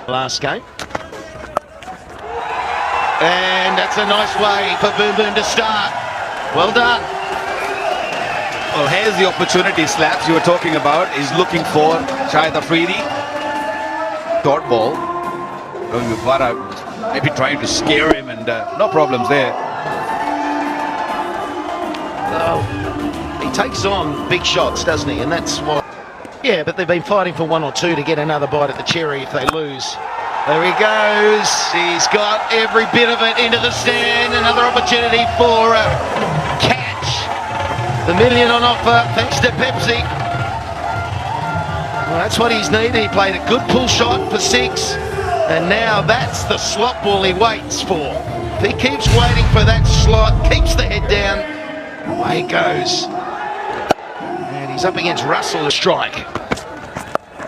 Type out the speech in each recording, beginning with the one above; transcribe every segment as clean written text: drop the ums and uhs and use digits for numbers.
Last game. And that's a nice way for Boom Boom to start. Well done. Well, here's the opportunity, Slaps, you were talking about. He's looking for Shahid Afridi. Short ball. Maybe trying to scare him, and no problems there. Oh, he takes on big shots, doesn't he? And that's what... Yeah, but they've been fighting for one or two to get another bite at the cherry if they lose. There he goes. He's got every bit of it into the stand. Another opportunity for a catch. The million on offer thanks to Pepsi. Well, that's what he's needed. He played a good pull shot for 6. And now that's the slot ball he waits for. If he keeps waiting for that slot, keeps the head down, away he goes. And he's up against Russell to strike.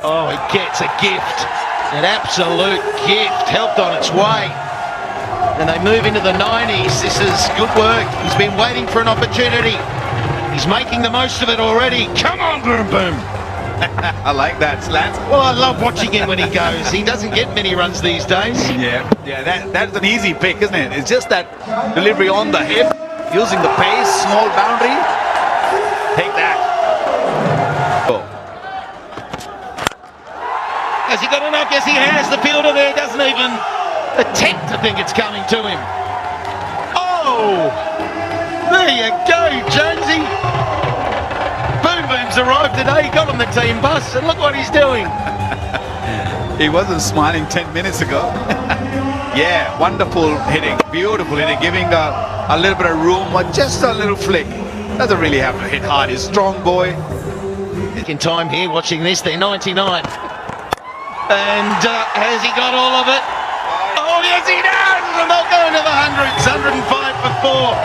Oh, he gets a gift. An absolute gift, helped on its way. And they move into the 90s. This is good work. He's been waiting for an opportunity. He's making the most of it already. Come on, Boom Boom. I like that, Slats. Well, I love watching him when he goes. He doesn't get many runs these days. Yeah, that's an easy pick, isn't it? It's just that delivery on the hip, using the pace, small boundary. Take that. Oh. Has he got enough? Yes, he has. The fielder there doesn't even attempt to think it's coming to him. Oh! There you go, Jonesy. Boom Boom's arrived today. He got on the team bus, and look what he's doing. He wasn't smiling 10 minutes ago. Yeah, wonderful hitting. Beautiful hitting, giving a little bit of room, or just a little flick. Doesn't really have to hit hard. He's a strong boy. In time here, watching this, they're 99. And has he got all of it? Oh, yes, he does! And they'll go into the hundreds. 105 for 4.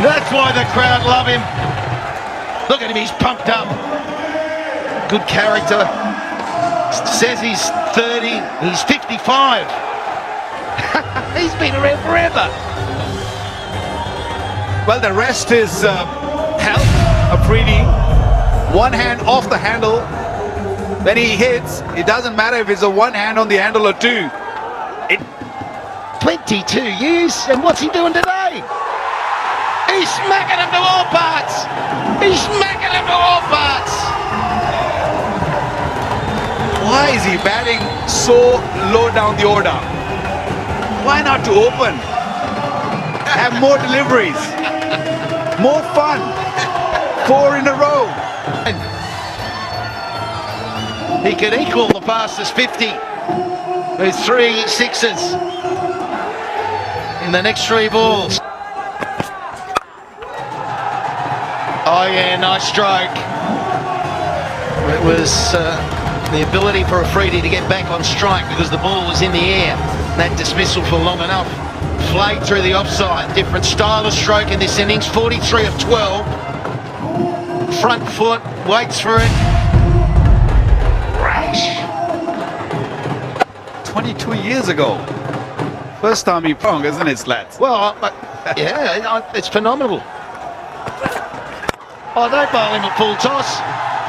That's why the crowd love him. Look at him, he's pumped up. Good character. Says he's 30, he's 55. He's been around forever. Well, the rest is health. Afridi, one hand off the handle. When he hits, it doesn't matter if it's a one hand on the handle or two. 22 years, and what's he doing today? He's smacking him to all parts. He's smacking him to all parts. Why is he batting so low down the order? Why not to open? Have more deliveries. More fun. 4 in a row. He could equal the fastest 50 with 3 6s in the next 3 balls. Oh yeah, nice stroke. It was the ability for Afridi to get back on strike because the ball was in the air. That dismissal for long enough. Flayed through the offside. Different style of stroke in this innings. 43 of 12. Front foot, waits for it. Rash. 22 years ago. First time he prong, isn't it, Slats? Well, yeah, it's phenomenal. Oh, don't bowl him a full toss.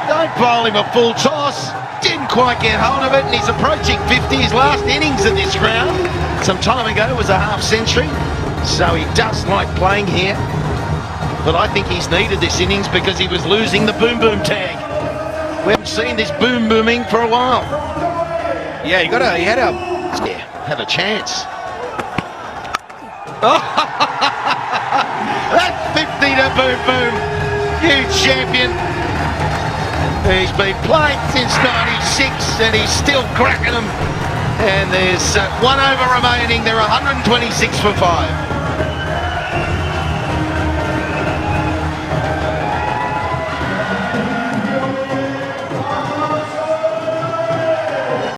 Don't bowl him a full toss. Didn't quite get hold of it, and he's approaching 50. His last innings of this round, some time ago, was a half century. So he does like playing here. But I think he's needed this innings because he was losing the Boom Boom tag. We haven't seen this boom booming for a while. Yeah, he had a... Yeah, have a chance. Oh, that's 50 to Boom Boom. Huge champion. He's been playing since 96 and he's still cracking them. And there's 1 over remaining. They're 126 for 5.